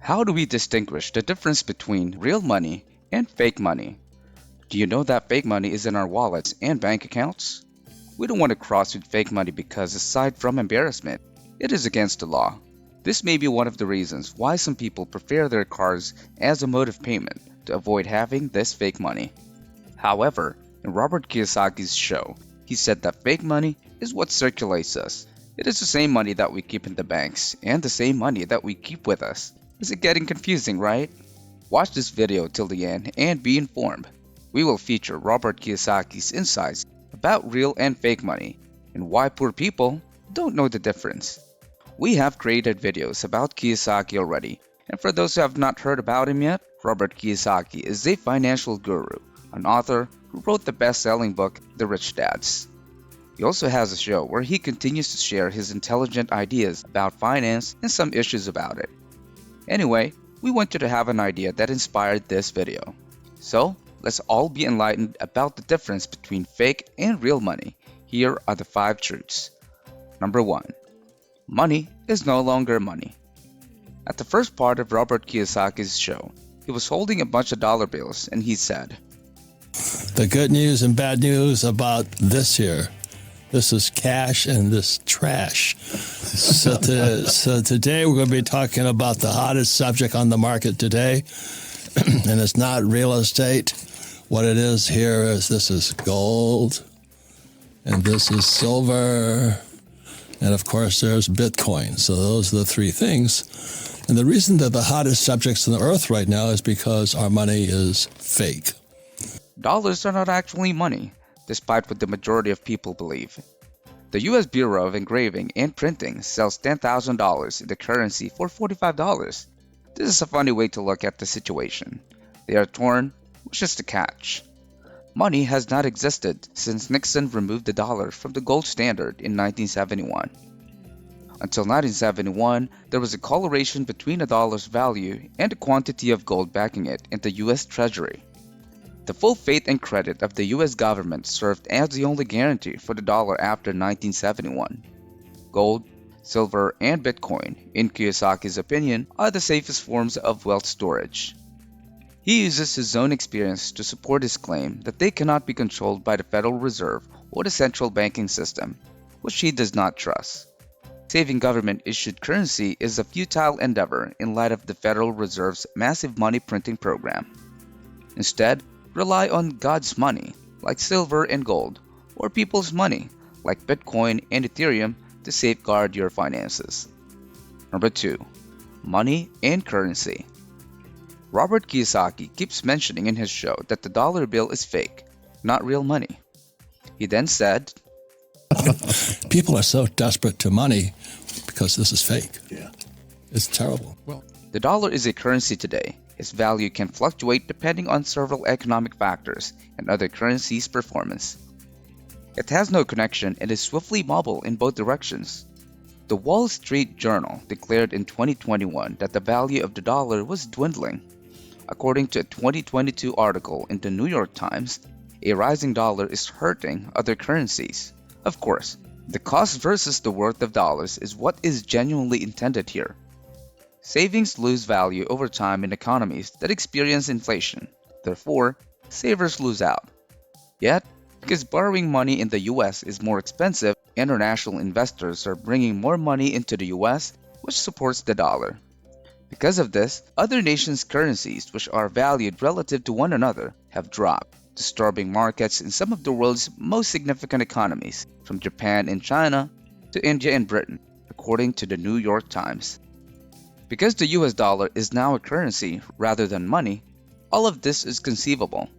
How do we distinguish the difference between real money and fake money? Do you know that fake money is in our wallets and bank accounts? We don't want to cross with fake money because, aside from embarrassment, it is against the law. This may be one of the reasons why some people prefer their cars as a mode of payment to avoid having this fake money. However, in Robert Kiyosaki's show, he said that fake money is what circulates us. It is the same money that we keep in the banks and the same money that we keep with us. Is it getting confusing, right? Watch this video till the end and be informed. We will feature Robert Kiyosaki's insights about real and fake money and why poor people don't know the difference. We have created videos about Kiyosaki already, and for those who have not heard about him yet, Robert Kiyosaki is a financial guru, an author who wrote the best-selling book, The Rich Dads. He also has a show where he continues to share his intelligent ideas about finance and some issues about it. Anyway, we want you to have an idea that inspired this video. So, let's all be enlightened about the difference between fake and real money. Here are the 5 truths. Number 1. Money is no longer money. At the first part of Robert Kiyosaki's show, he was holding a bunch of dollar bills and he said, "The good news and bad news about this here. This is cash and this trash." So today we're going to be talking about the hottest subject on the market today, and it's not real estate. What it is here is this is gold, and this is silver, and of course there's Bitcoin. So those are the 3 things. And the reason they're the hottest subjects on the earth right now is because our money is fake. Dollars are not actually money, despite what the majority of people believe. The U.S. Bureau of Engraving and Printing sells $10,000 in the currency for $45. This is a funny way to look at the situation. They are torn, which is the catch. Money has not existed since Nixon removed the dollar from the gold standard in 1971. Until 1971, there was a correlation between a dollar's value and the quantity of gold backing it in the U.S. Treasury. The full faith and credit of the U.S. government served as the only guarantee for the dollar after 1971. Gold, silver, and Bitcoin, in Kiyosaki's opinion, are the safest forms of wealth storage. He uses his own experience to support his claim that they cannot be controlled by the Federal Reserve or the central banking system, which he does not trust. Saving government-issued currency is a futile endeavor in light of the Federal Reserve's massive money printing program. Instead, rely on God's money, like silver and gold, or people's money, like Bitcoin and Ethereum, to safeguard your finances. Number 2. Money and currency. Robert Kiyosaki keeps mentioning in his show that the dollar bill is fake, not real money. He then said, People are so desperate to money because this is fake. Yeah. It's terrible. the dollar is a currency today. Its value can fluctuate depending on several economic factors and other currencies' performance. It has no connection and is swiftly mobile in both directions. The Wall Street Journal declared in 2021 that the value of the dollar was dwindling. According to a 2022 article in the New York Times, a rising dollar is hurting other currencies. Of course, the cost versus the worth of dollars is what is genuinely intended here. Savings lose value over time in economies that experience inflation. Therefore, savers lose out. Yet, because borrowing money in the US is more expensive, international investors are bringing more money into the US, which supports the dollar. Because of this, other nations' currencies, which are valued relative to one another, have dropped, disturbing markets in some of the world's most significant economies, from Japan and China to India and Britain, according to the New York Times. Because the US dollar is now a currency rather than money, all of this is conceivable.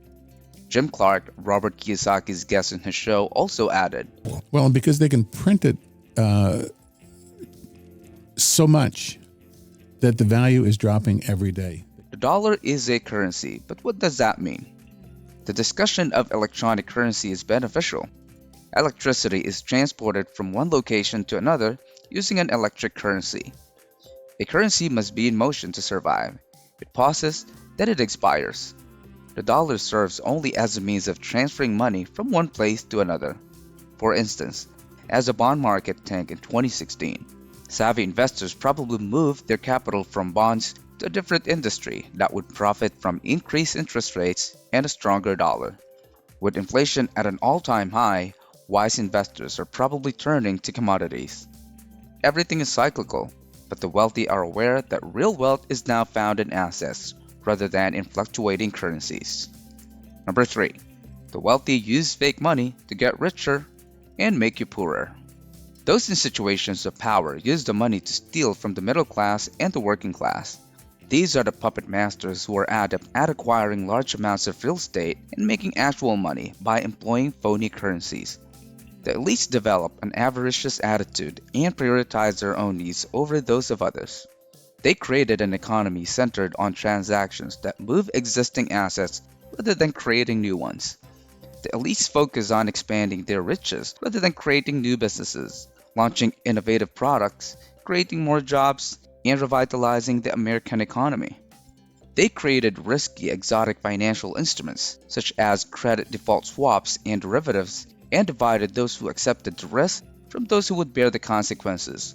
Jim Clark, Robert Kiyosaki's guest in his show, also added, Well, and because they can print it so much that the value is dropping every day. the dollar is a currency, but what does that mean? The discussion of electronic currency is beneficial. Electricity is transported from one location to another using an electric currency. A currency must be in motion to survive. It pauses, then it expires. The dollar serves only as a means of transferring money from one place to another. For instance, as the bond market tanked in 2016, savvy investors probably moved their capital from bonds to a different industry that would profit from increased interest rates and a stronger dollar. With inflation at an all-time high, wise investors are probably turning to commodities. Everything is cyclical, but the wealthy are aware that real wealth is now found in assets rather than in fluctuating currencies. Number 3. The wealthy use fake money to get richer and make you poorer. Those in situations of power use the money to steal from the middle class and the working class. These are the puppet masters who are adept at acquiring large amounts of real estate and making actual money by employing phony currencies. The elites develop an avaricious attitude and prioritize their own needs over those of others. They created an economy centered on transactions that move existing assets rather than creating new ones. The elites focus on expanding their riches rather than creating new businesses, launching innovative products, creating more jobs, and revitalizing the American economy. They created risky, exotic financial instruments, such as credit default swaps and derivatives, and divided those who accepted the risk from those who would bear the consequences.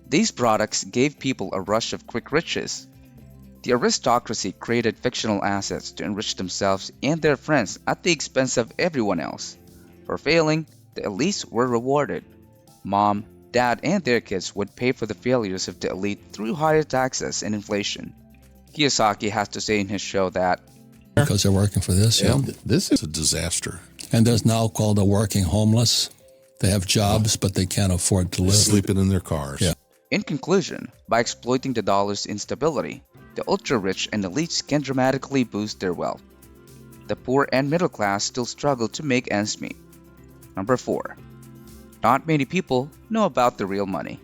These products gave people a rush of quick riches. The aristocracy created fictional assets to enrich themselves and their friends at the expense of everyone else. For failing, the elites were rewarded. Mom, dad, and their kids would pay for the failures of the elite through higher taxes and inflation. Kiyosaki has to say in his show that, because they're working for this. Yeah. This is a disaster. And there's now called the working homeless. They have jobs, but they can't afford to live. Sleeping in their cars. Yeah. In conclusion, by exploiting the dollar's instability, the ultra-rich and elites can dramatically boost their wealth. The poor and middle class still struggle to make ends meet. Number 4. Not many people know about the real money.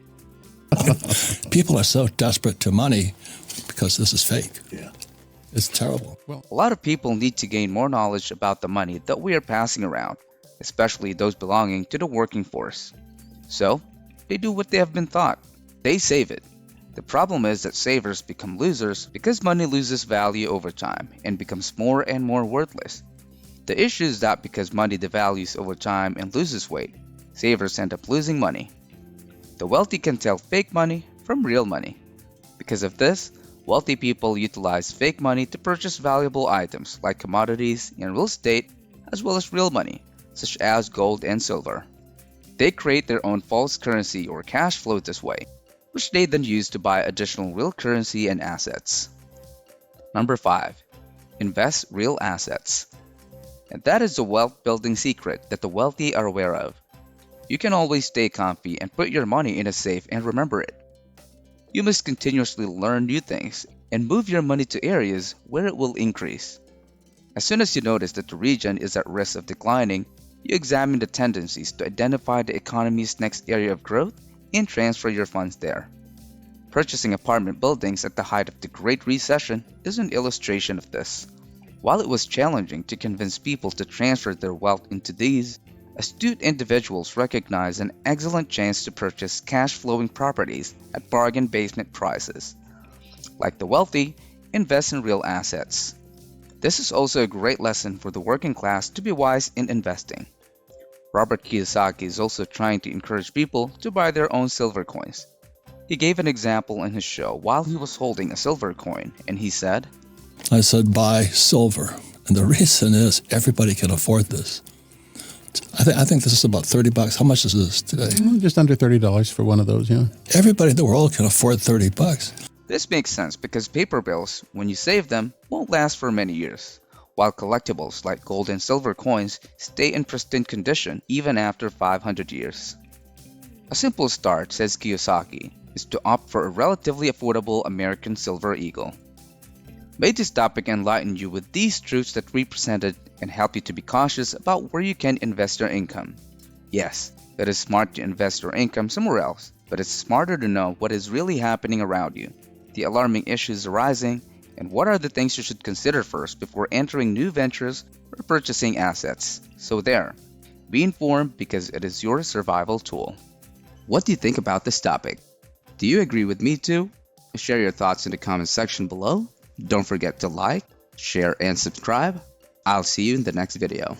People are so desperate to money because this is fake. Yeah. It's terrible. A lot of people need to gain more knowledge about the money that we are passing around, especially those belonging to the working force. So, they do what they have been taught. They save it. The problem is that savers become losers because money loses value over time and becomes more and more worthless. The issue is that because money devalues over time and loses weight, savers end up losing money. The wealthy can tell fake money from real money. Because of this, wealthy people utilize fake money to purchase valuable items like commodities and real estate, as well as real money, such as gold and silver. They create their own false currency or cash flow this way, which they then use to buy additional real currency and assets. Number 5. Invest real assets. And that is the wealth building secret that the wealthy are aware of. You can always stay comfy and put your money in a safe and remember it. You must continuously learn new things and move your money to areas where it will increase. As soon as you notice that the region is at risk of declining, you examine the tendencies to identify the economy's next area of growth and transfer your funds there. Purchasing apartment buildings at the height of the Great Recession is an illustration of this. While it was challenging to convince people to transfer their wealth into these, astute individuals recognized an excellent chance to purchase cash-flowing properties at bargain basement prices. Like the wealthy, invest in real assets. This is also a great lesson for the working class to be wise in investing. Robert Kiyosaki is also trying to encourage people to buy their own silver coins. He gave an example in his show while he was holding a silver coin, and he said, I said buy silver. And the reason is everybody can afford this. I think this is about $30. How much is this today? Just under $30 for one of those, yeah. Everybody in the world can afford $30. This makes sense because paper bills, when you save them, won't last for many years, while collectibles like gold and silver coins stay in pristine condition even after 500 years. A simple start, says Kiyosaki, is to opt for a relatively affordable American silver eagle. May this topic enlighten you with these truths that we presented and help you to be cautious about where you can invest your income. Yes, it is smart to invest your income somewhere else, but it's smarter to know what is really happening around you, the alarming issues arising, and what are the things you should consider first before entering new ventures or purchasing assets. So there, be informed because it is your survival tool. What do you think about this topic? Do you agree with me too? Share your thoughts in the comment section below. Don't forget to like, share, and subscribe. I'll see you in the next video.